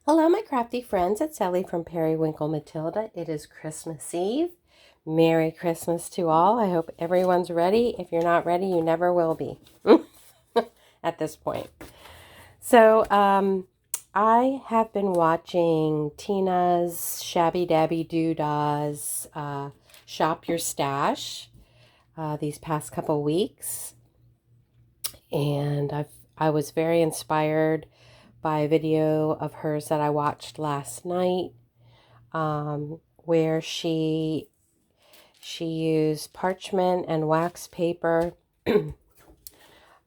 Hello, my crafty friends. It's Ellie from Periwinkle Matilda. It is Christmas Eve. Merry Christmas to all. I hope everyone's ready. If you're not ready, you never will be at this point. So, I have been watching Tina's Shabby Dabby Doodah's Shop Your Stash these past couple weeks. And I was very inspired by a video of hers that I watched last night, where she used parchment and wax paper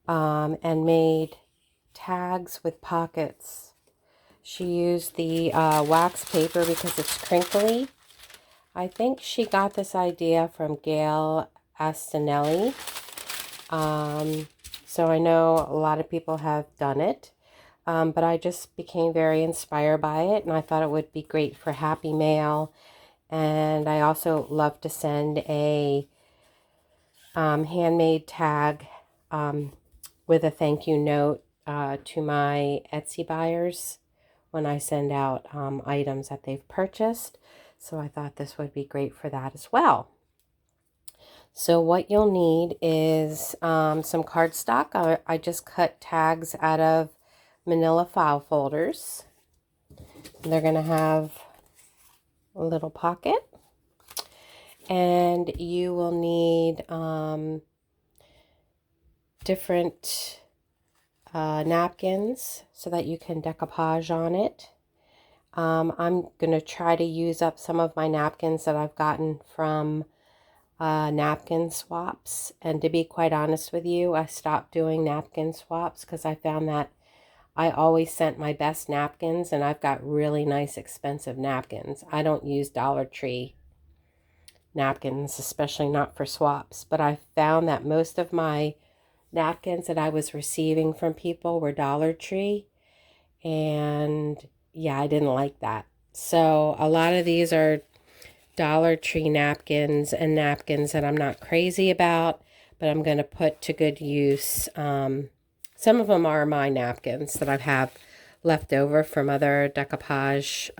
and made tags with pockets. She used the wax paper because it's crinkly. I think she got this idea from Gail Astonelli. So I know a lot of people have done it. But I just became very inspired by it, and I thought it would be great for Happy Mail. And I also love to send a handmade tag with a thank you note to my Etsy buyers when I send out items that they've purchased. So I thought this would be great for that as well. So what you'll need is some cardstock. I just cut tags out of manila file folders. They're going to have a little pocket, and you will need different napkins so that you can decoupage on it. I'm going to try to use up some of my napkins that I've gotten from napkin swaps, and to be quite honest with you, I stopped doing napkin swaps because I found that I always sent my best napkins, and I've got really nice expensive napkins. I don't use Dollar Tree napkins, especially not for swaps, but I found that most of my napkins that I was receiving from people were Dollar Tree, and yeah, I didn't like that. So a lot of these are Dollar Tree napkins and napkins that I'm not crazy about, but I'm going to put to good use. Some of them are my napkins that I have left over from other decoupage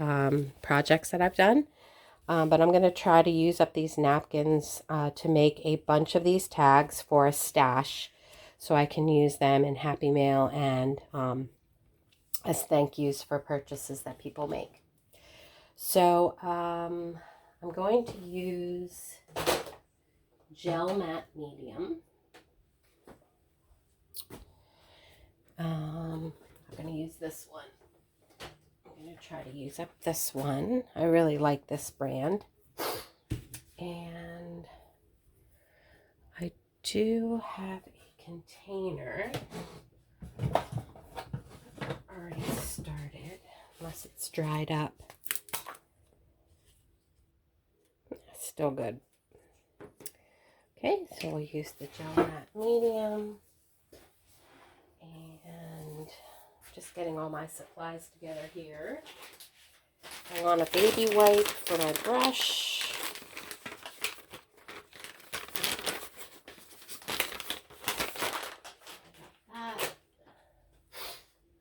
projects that I've done. But I'm going to try to use up these napkins to make a bunch of these tags for a stash so I can use them in Happy Mail and as thank yous for purchases that people make. So I'm going to use gel matte medium. I'm going to use this one. I'm going to try to use up this one. I really like this brand. And I do have a container already started, unless it's dried up. It's still good. Okay, so we'll use the gel matte medium. And just getting all my supplies together here. I want a baby wipe for my brush. I'm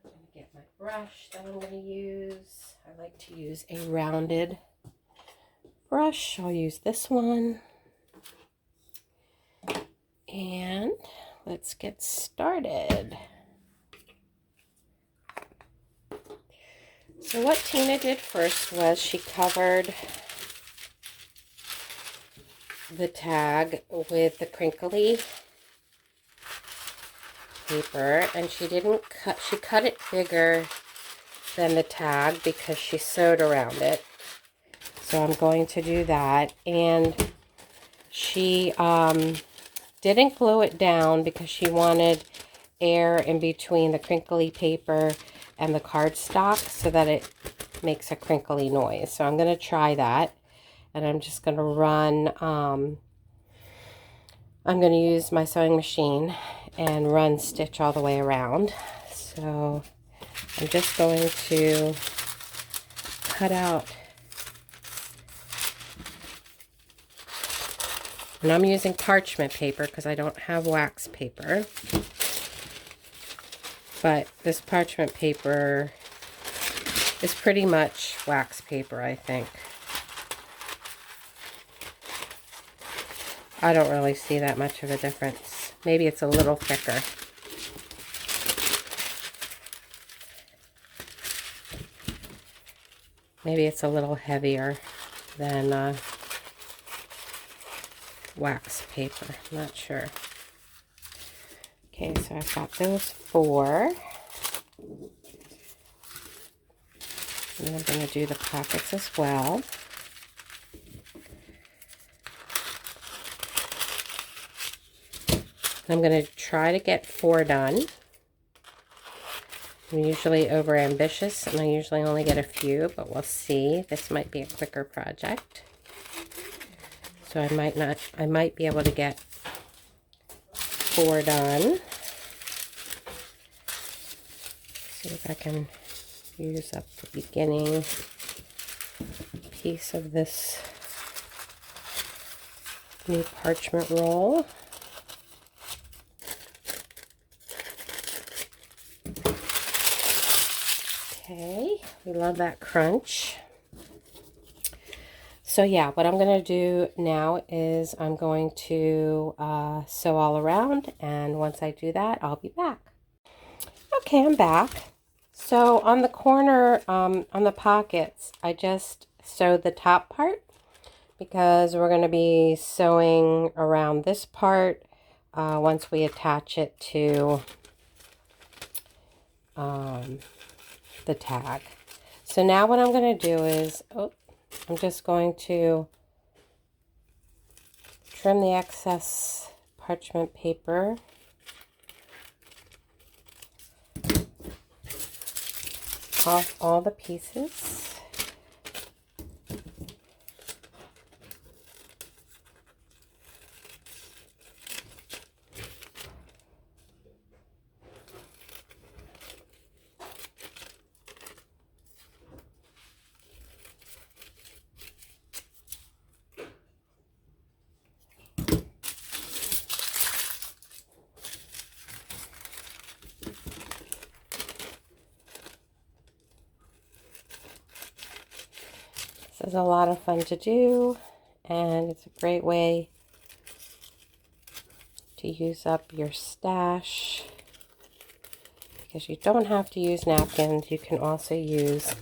going to get my brush that I'm going to use. I like to use a rounded brush. I'll use this one. And let's get started. So what Tina did first was she covered the tag with the crinkly paper, and she cut it bigger than the tag because she sewed around it. So I'm going to do that, and she didn't glue it down because she wanted air in between the crinkly paper and the cardstock so that it makes a crinkly noise. So I'm going to try that, and I'm just going to run, I'm going to use my sewing machine and run stitch all the way around. So I'm just going to cut out, and I'm using parchment paper because I don't have wax paper. But this parchment paper is pretty much wax paper, I think. I don't really see that much of a difference. Maybe it's a little thicker. Maybe it's a little heavier than wax paper. I'm not sure. Okay, so I've got those 4. And I'm going to do the pockets as well. I'm going to try to get 4 done. I'm usually over ambitious and I usually only get a few, but we'll see. This might be a quicker project. So I might be able to get 4 done. See if I can use up the beginning piece of this new parchment roll. Okay, we love that crunch. So yeah, what I'm going to do now is I'm going to sew all around, and once I do that, I'll be back. Okay, I'm back. So on the corner, on the pockets, I just sewed the top part because we're going to be sewing around this part once we attach it to the tag. So now what I'm going to do is, I'm just going to trim the excess parchment paper off all the pieces. This is a lot of fun to do, and it's a great way to use up your stash because you don't have to use napkins. You can also use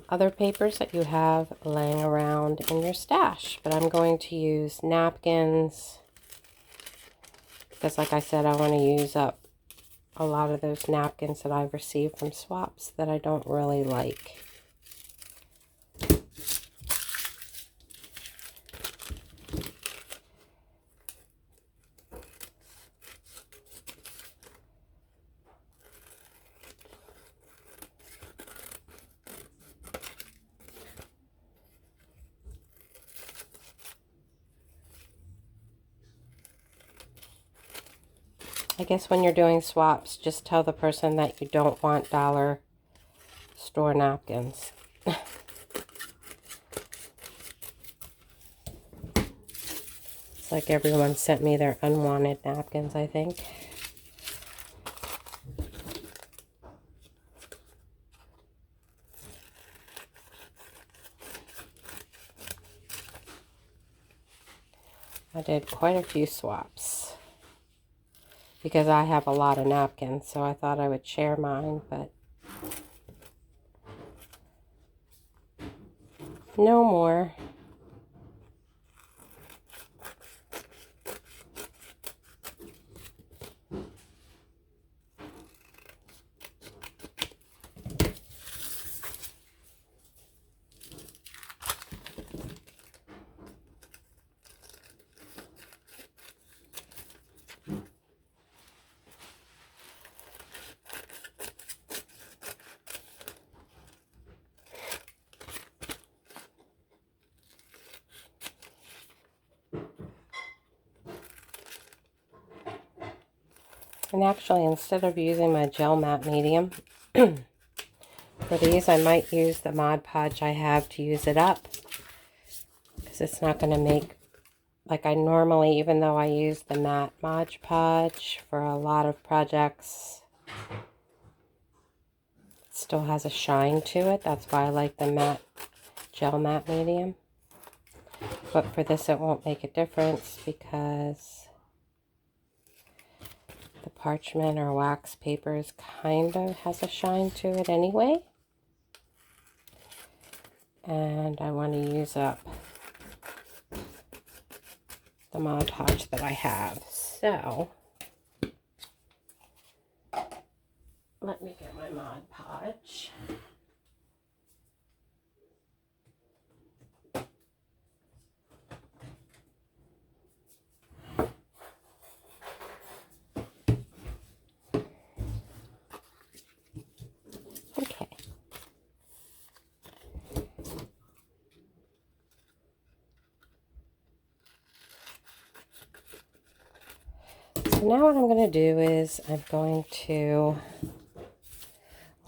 other papers that you have laying around in your stash, but I'm going to use napkins because, like I said, I want to use up a lot of those napkins that I've received from swaps that I don't really like. I guess when you're doing swaps, just tell the person that you don't want dollar store napkins. It's like everyone sent me their unwanted napkins, I think. I did quite a few swaps because I have a lot of napkins, so I thought I would share mine, but no more. And actually, instead of using my gel matte medium, for these I might use the Mod Podge I have to use it up. Because it's not going to make, like I normally, even though I use the matte Mod Podge for a lot of projects, still has a shine to it. That's why I like the matte, gel matte medium. But for this, it won't make a difference because the parchment or wax papers kind of has a shine to it anyway. And I want to use up the Mod Podge that I have. So let me get my Mod Podge. Okay. So now what I'm going to do is I'll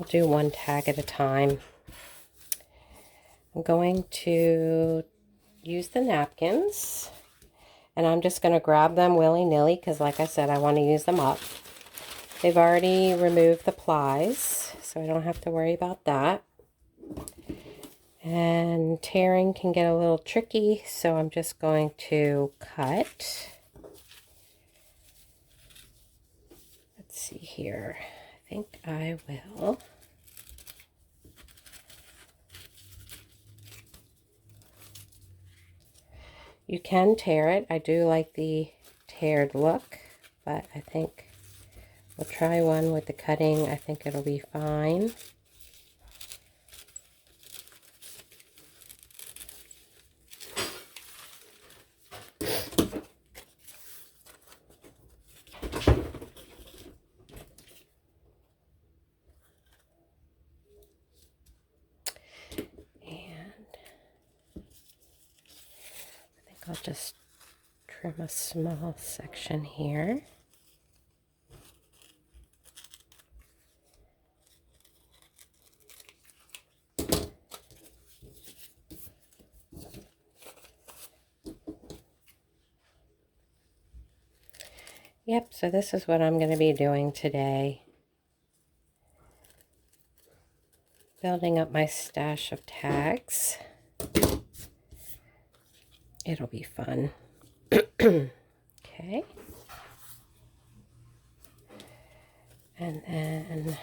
do one tag at a time. I'm going to use the napkins, and I'm just going to grab them willy-nilly because, like I said, I want to use them up. They've already removed the plies, so I don't have to worry about that. And tearing can get a little tricky, so I'm just going to cut. Let's see here. I think I will. You can tear it. I do like the teared look, but I think we'll try one with the cutting. I think it'll be fine. I'll just trim a small section here. Yep, so this is what I'm going to be doing today. Building up my stash of tags. It'll be fun. Okay. And then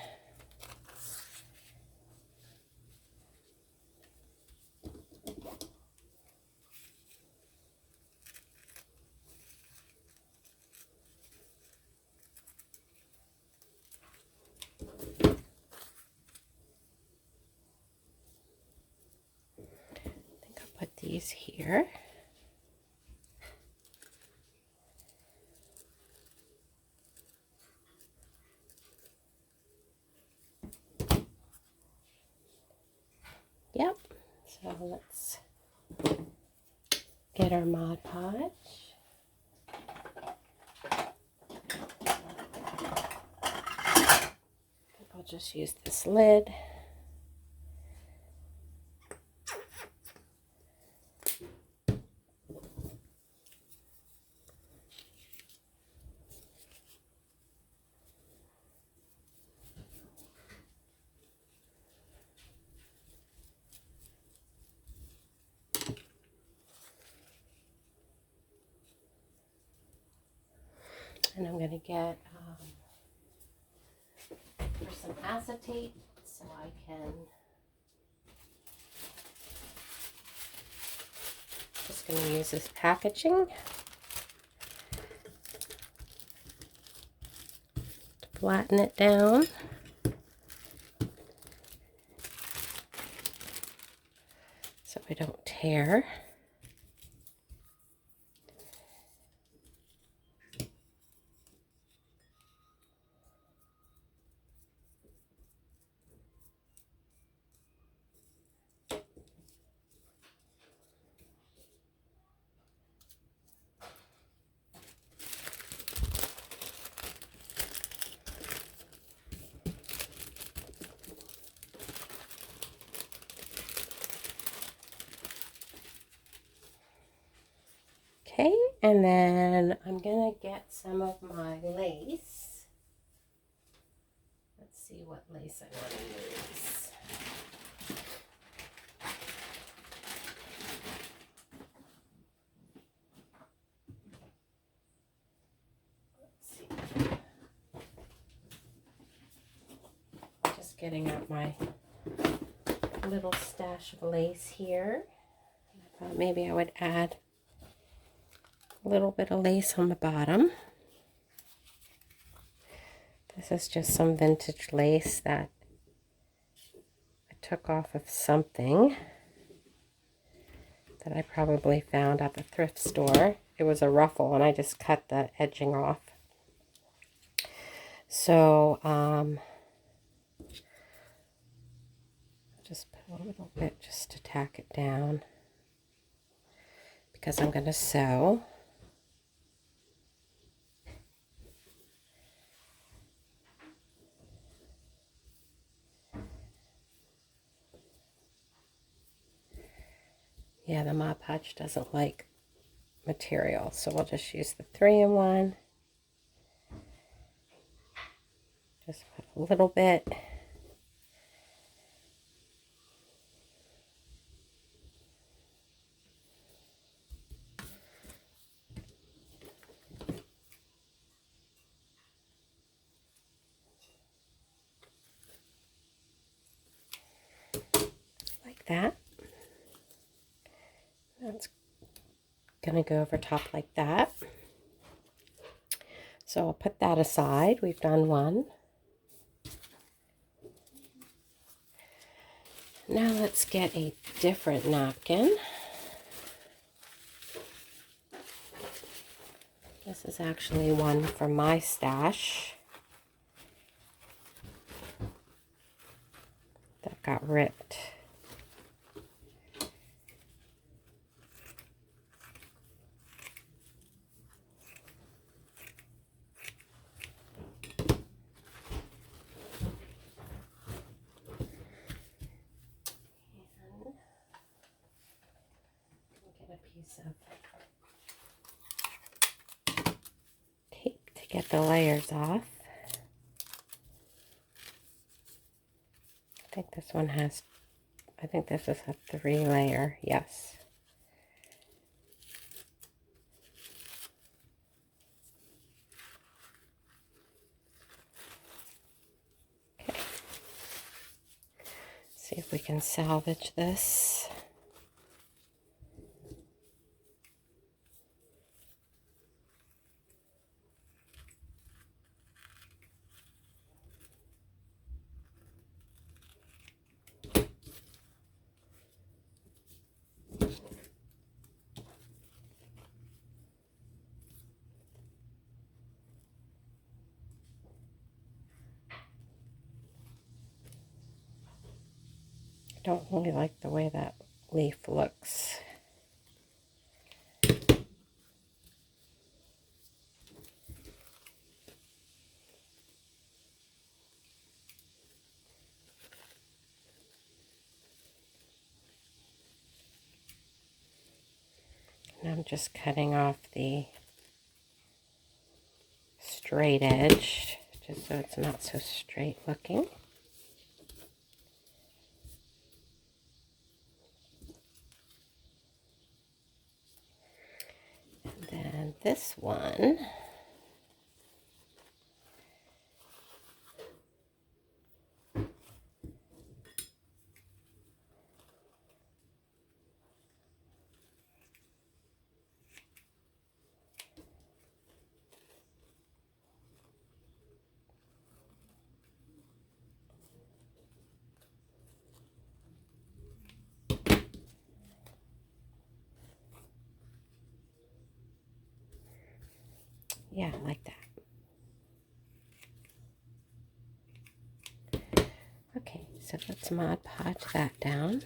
I think I'll put these here. Yep, so let's get our Mod Podge. I'll just use this lid. And I'm going to get for some acetate so I can, just going to use this packaging to flatten it down. So I don't tear. Okay, and then I'm gonna get some of my lace. Let's see what lace I want to use. Just getting out my little stash of lace here. I thought maybe I would add a little bit of lace on the bottom. This is just some vintage lace that I took off of something that I probably found at the thrift store. It was a ruffle and I just cut the edging off. So, just put a little bit just to tack it down because I'm going to sew. Yeah, the Mod Podge doesn't like material, so we'll just use the 3-in-1. Just put a little bit. Like that. That's going to go over top like that. So I'll put that aside. We've done one. Now let's get a different napkin. This is actually one from my stash that got ripped. Of tape to get the layers off. I think this one has, I think this is a 3-layer, yes. Okay. See if we can salvage this. I don't really like the way that leaf looks. And I'm just cutting off the straight edge, just so it's not so straight looking. And then this one, yeah, like that. Okay, so let's Mod Podge that down.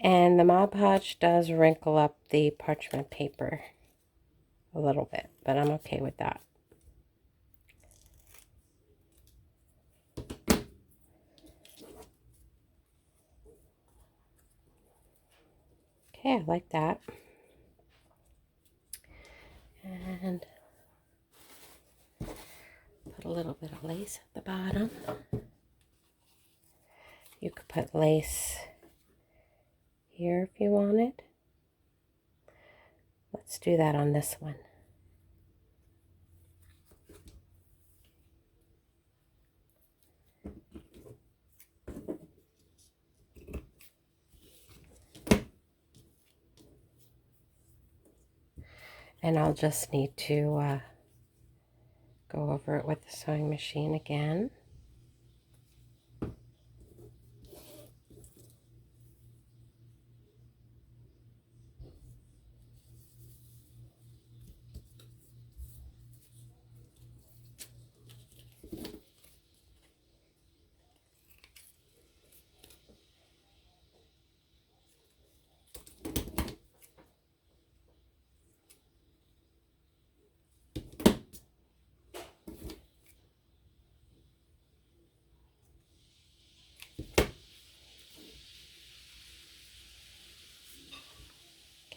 And the Mod Podge does wrinkle up the parchment paper a little bit, but I'm okay with that. Okay, I like that. And put a little bit of lace at the bottom. You could put lace here if you wanted. Let's do that on this one. And I'll just need to go over it with the sewing machine again.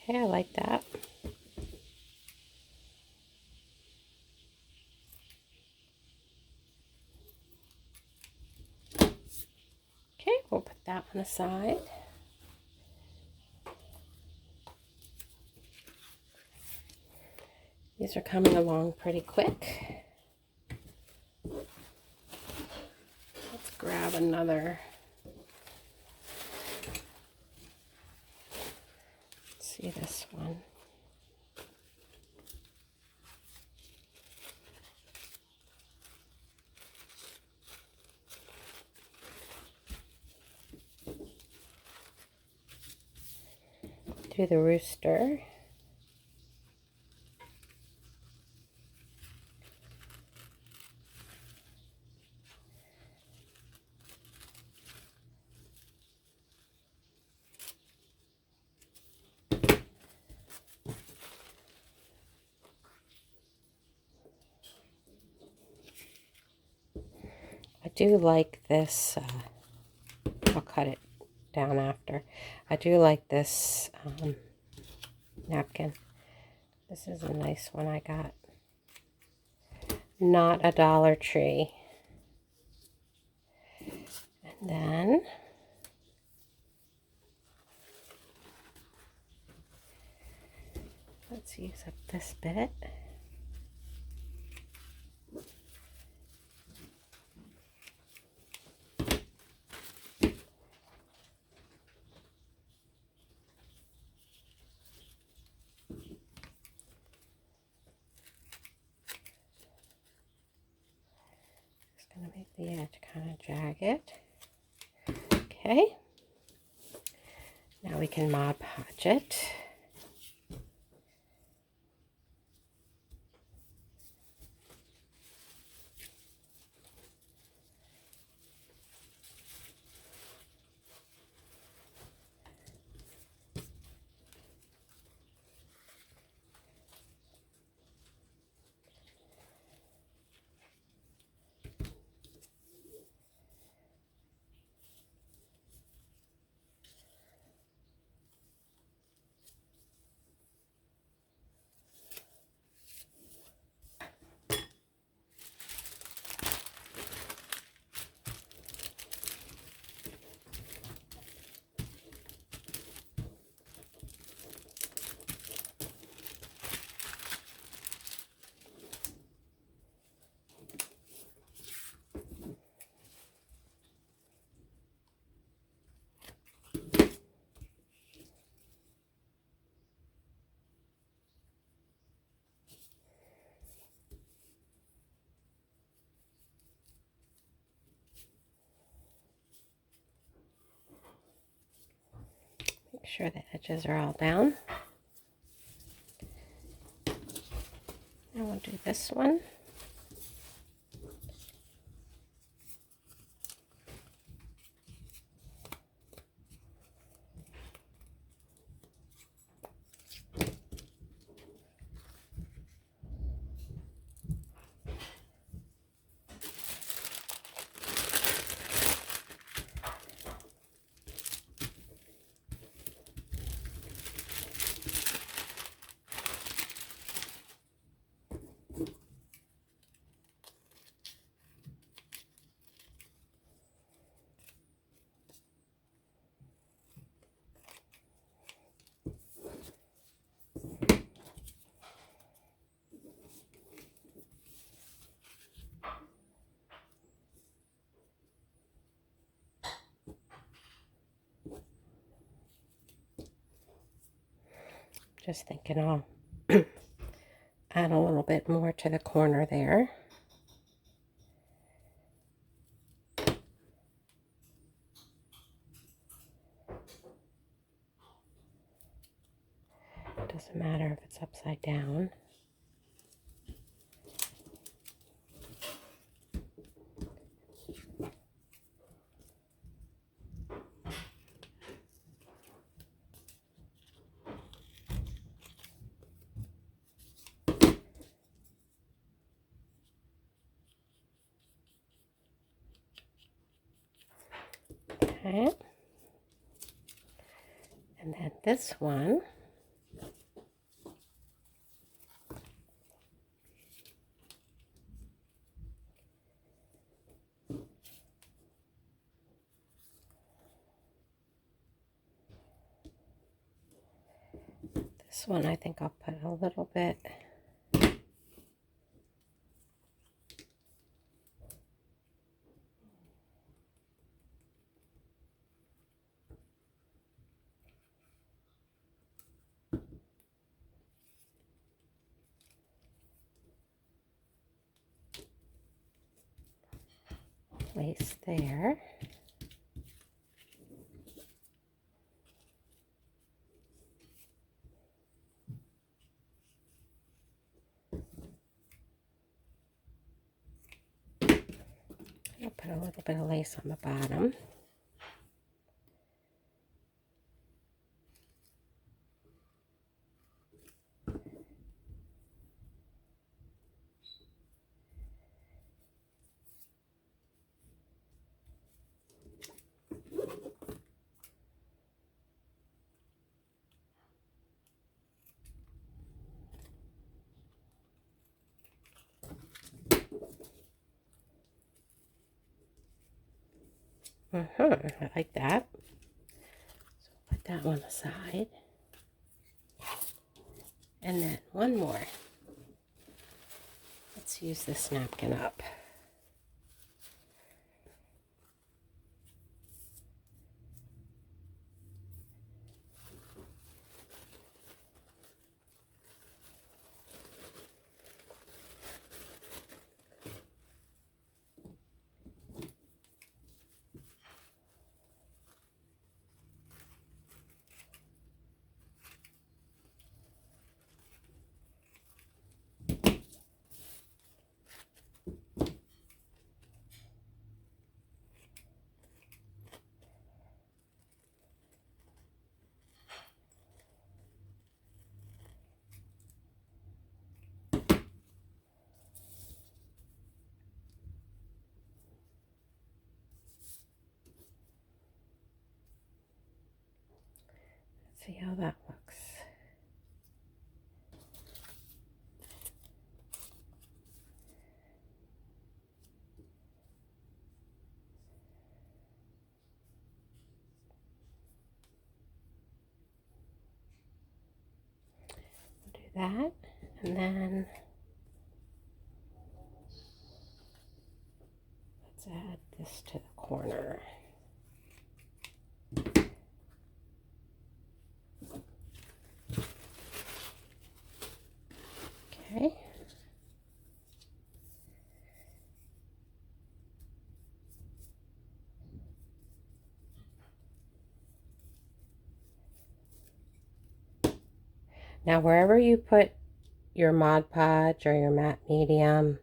Okay, I like that. Okay, we'll put that one aside. These are coming along pretty quick. Let's grab another. Let's see this one. Do the rooster. I do like this, I'll cut it down after. I do like this napkin. This is a nice one I got. Not a Dollar Tree. And then let's use up this bit. Just going to make the edge kind of jagged. Okay. Now we can Mod Podge it. Make sure the edges are all down. Now we'll do this one. Just thinking I'll add a little bit more to the corner there. Doesn't matter if it's upside down. Okay. And then this one, I think I'll put a little bit lace there. I'll put a little bit of lace on the bottom. I like that. So put that one aside. And then one more. Let's use this napkin up. See how that looks. We'll do that, and then let's add this to the corner. Okay. Now, wherever you put your Mod Podge or your matte medium,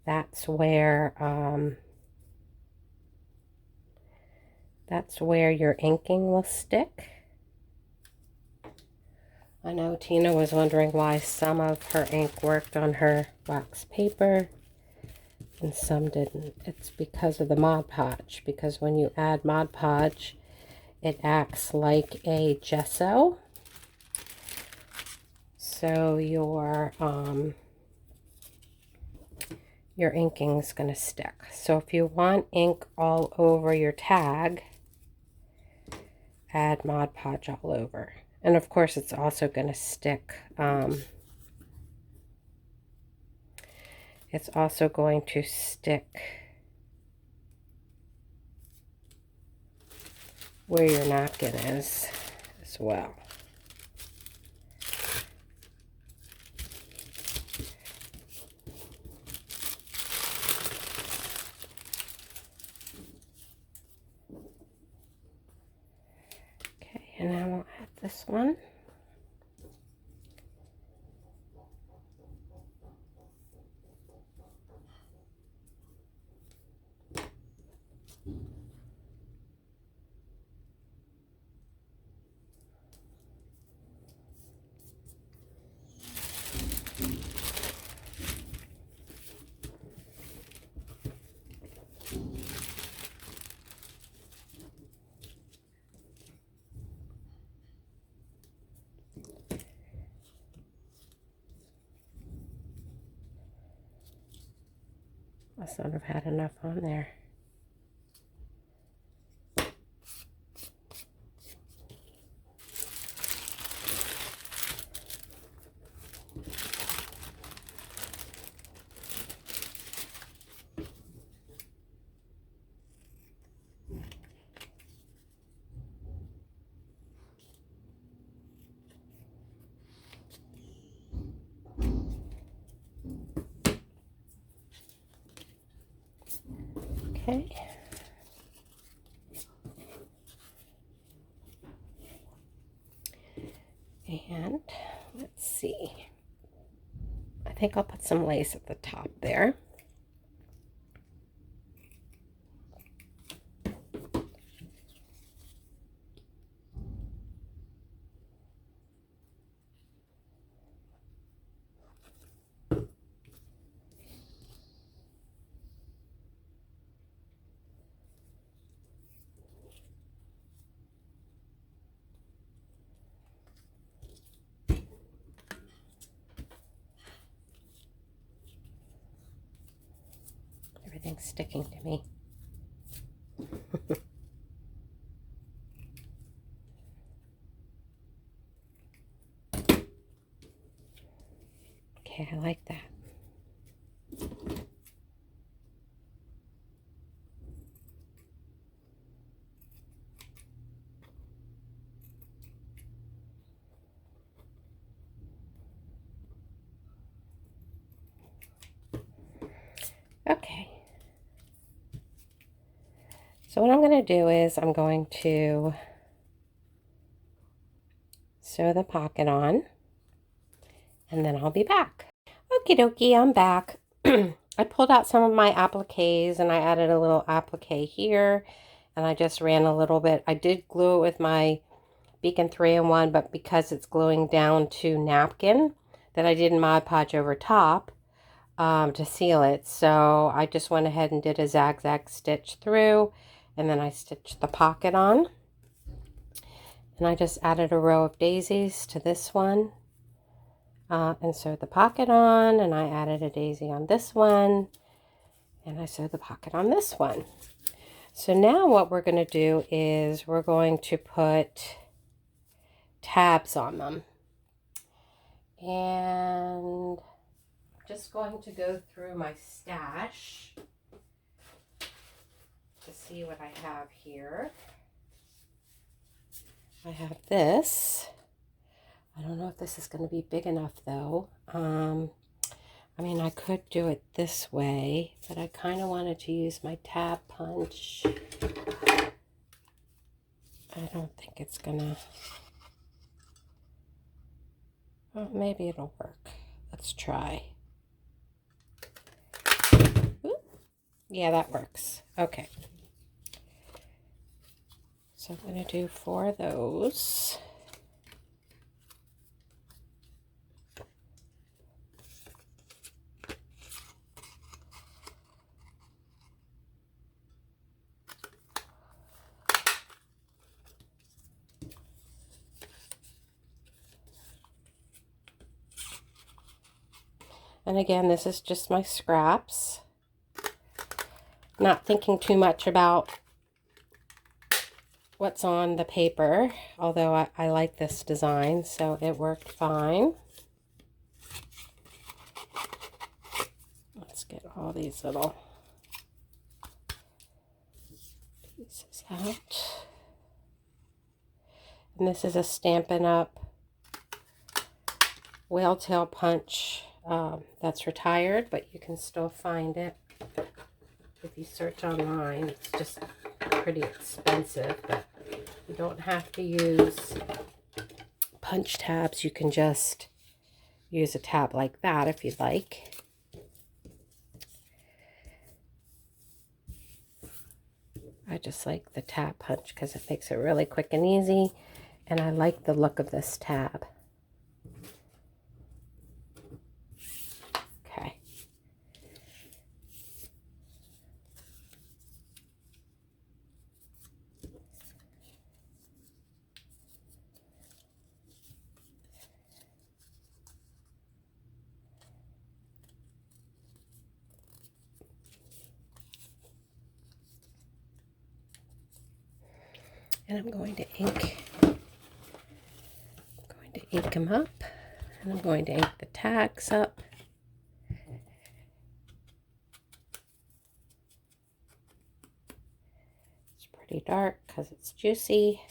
that's where your inking will stick. I know Tina was wondering why some of her ink worked on her wax paper and some didn't. It's because of the Mod Podge, because when you add Mod Podge, it acts like a gesso. So your inking is going to stick. So if you want ink all over your tag, add Mod Podge all over. And of course, it's also going to stick. It's also going to stick where your napkin is as well. And now we'll add this one. I sort of had enough on there. Okay. And let's see. I think I'll put some lace at the top there. Everything's sticking to me. Okay, I like that. Okay. So what I'm going to do is I'm going to sew the pocket on, and then I'll be back. Okie dokie, I'm back. I pulled out some of my appliques and I added a little applique here, and I just ran a little bit. I did glue it with my Beacon 3-in-1, but because it's gluing down to napkin, that I did Mod Podge over top to seal it. So I just went ahead and did a zigzag stitch through, and then I stitched the pocket on. And I just added a row of daisies to this one. And sewed the pocket on, and I added a daisy on this one, and I sewed the pocket on this one. So now what we're going to do is we're going to put tabs on them. And I'm just going to go through my stash to see what I have here. I have this. I don't know if this is going to be big enough though. I mean, I could do it this way, but I kind of wanted to use my tab punch. I don't think it's gonna, well, maybe it'll work. Let's try. Ooh. Yeah, that works. Okay. So I'm gonna do 4 of those. And again, this is just my scraps. Not thinking too much about what's on the paper, although I like this design, so it worked fine. Let's get all these little pieces out. And this is a Stampin' Up! Whale tail punch that's retired, but you can still find it if you search online. It's just pretty expensive, but You don't have to use punch tabs. You can just use a tab like that if you'd like. I just like the tab punch because it makes it really quick and easy, and I like the look of this tab. Okay. And I'm going to ink them up, and I'm going to ink the tags up. It's pretty dark because it's juicy.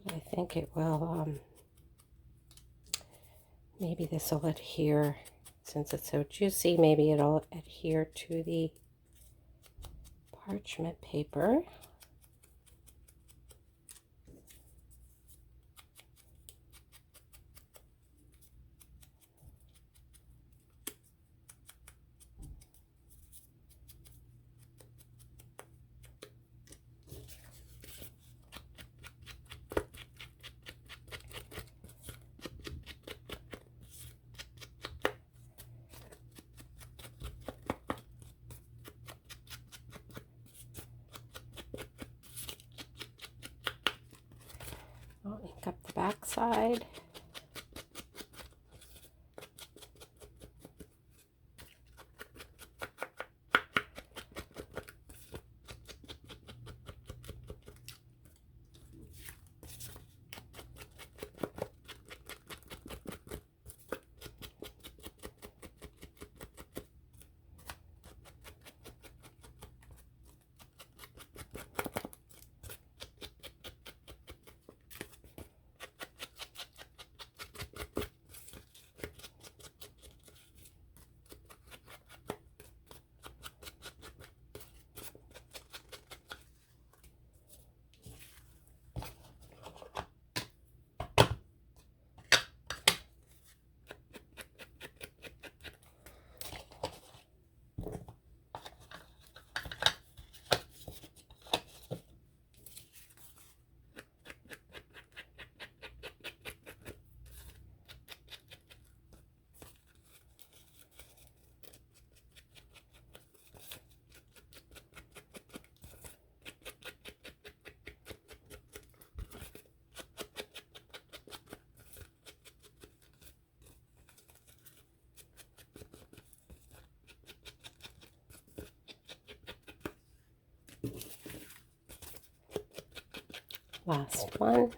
But I think it will, maybe this will adhere, since it's so juicy, maybe it'll adhere to the parchment paper. I'll ink up the back side. Last one.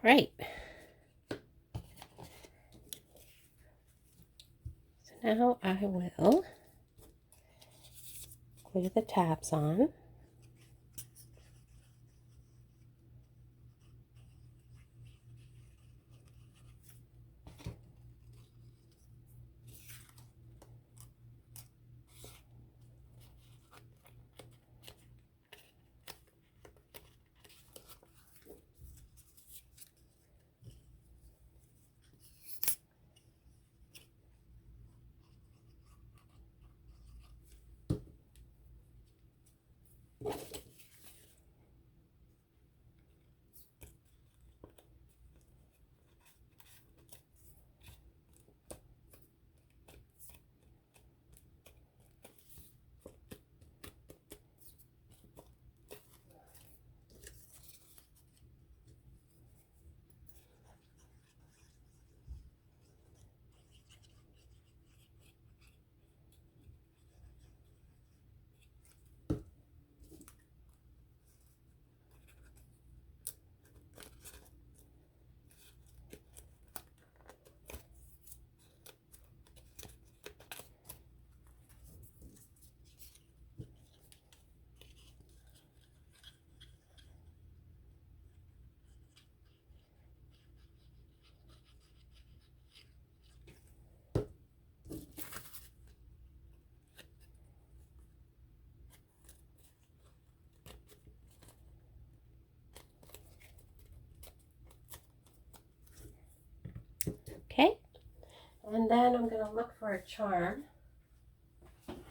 Right. So now I will glue the tabs on. Okay, and then I'm going to look for a charm. Let's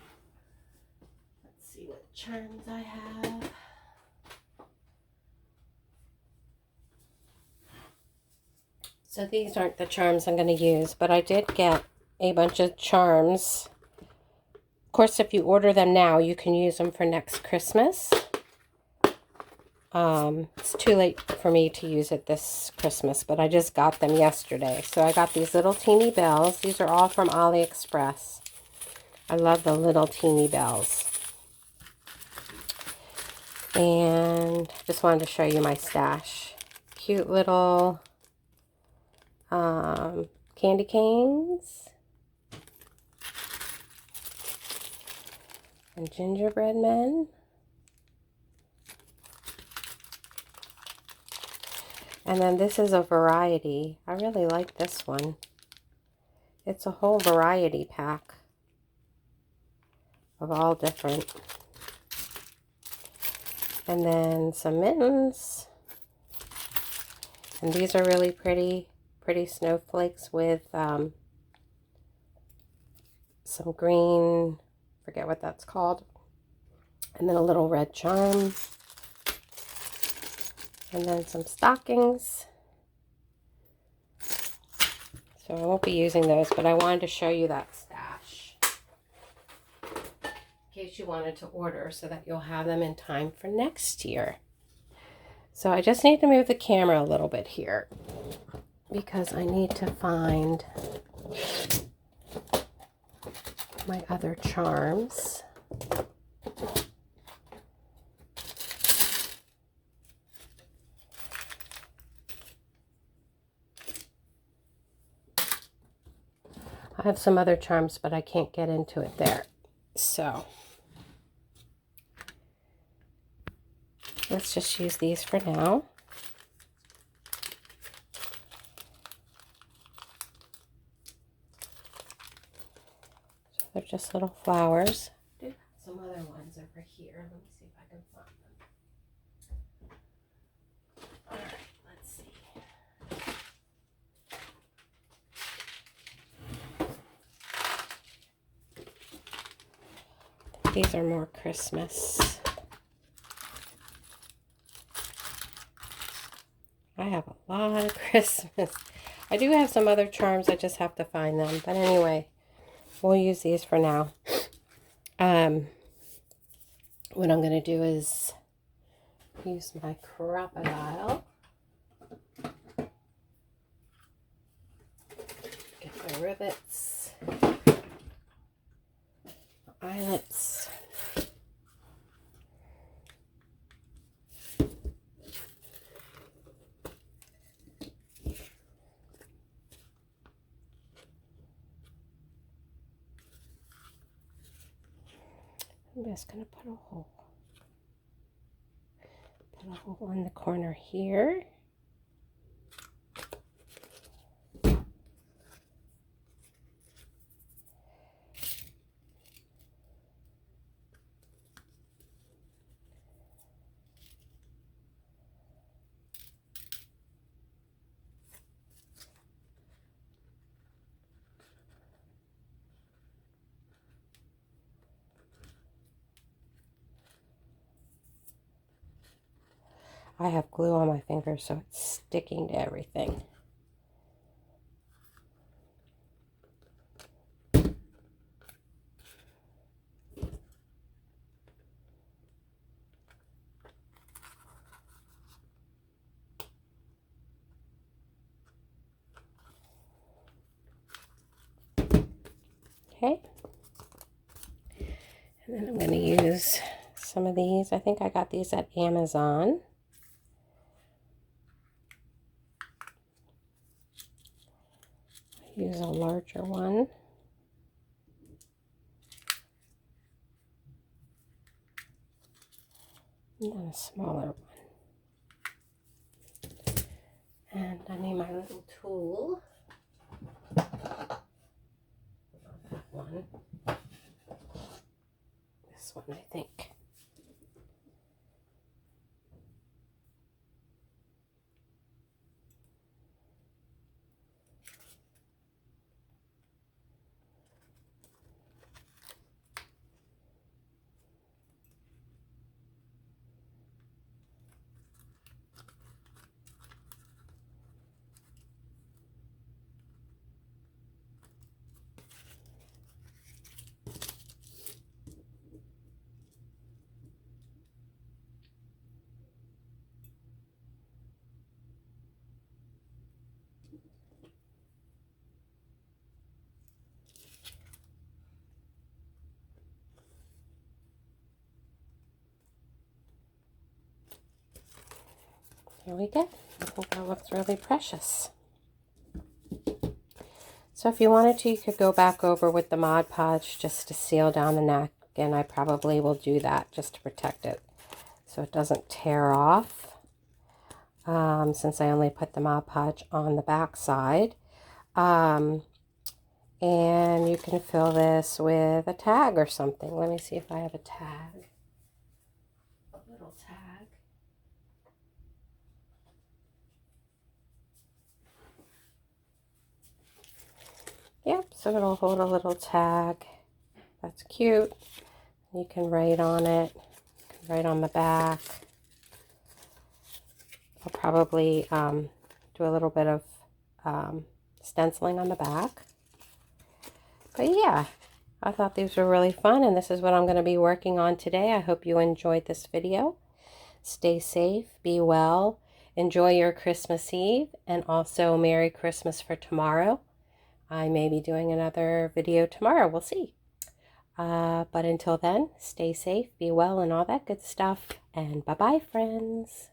see what charms I have. So these aren't the charms I'm going to use, but I did get a bunch of charms. Of course, if you order them now, you can use them for next Christmas. It's too late for me to use it this Christmas, but I just got them yesterday. So I got these little teeny bells. These are all from AliExpress. I love the little teeny bells. And just wanted to show you my stash. Cute little candy canes. And gingerbread men. And then this is a variety. I really like this one. It's a whole variety pack of all different. And then some mittens. And these are really pretty snowflakes with some green, forget what that's called. And then a little red charm. And then some stockings. So I won't be using those, but I wanted to show you that stash. In case you wanted to order so that you'll have them in time for next year. So I just need to move the camera a little bit here because I need to find my other charms. I have some other charms, but I can't get into it there. So let's just use these for now. So they're just little flowers. I do have some other ones over here. Let me see if I can find them. All right, let's see. These are more Christmas. I have a lot of Christmas. I do have some other charms. I just have to find them. But anyway, we'll use these for now. What I'm going to do is use my crocodile. Get the rivets. Eyelets. I'm just going to put a hole. Put a hole in the corner here. I have glue on my fingers, so it's sticking to everything. Okay. And then I'm going to use some of these. I think I got these at Amazon. Use a larger one. And then a smaller one. And I need my little tool. That one. This one, I think. There we go. I think that looks really precious. So if you wanted to, you could go back over with the Mod Podge just to seal down the napkin. I probably will do that just to protect it so it doesn't tear off, since I only put the Mod Podge on the back side. And you can fill this with a tag or something. Let me see if I have a tag. A little tag. Yep, so it'll hold a little tag. That's cute. You can write on it. You can write on the back. I'll probably do a little bit of stenciling on the back. But yeah, I thought these were really fun, and this is what I'm going to be working on today. I hope you enjoyed this video. Stay safe, be well, enjoy your Christmas Eve, and also Merry Christmas for tomorrow. I may be doing another video tomorrow. We'll see. But until then, stay safe, be well, and all that good stuff. And bye-bye, friends.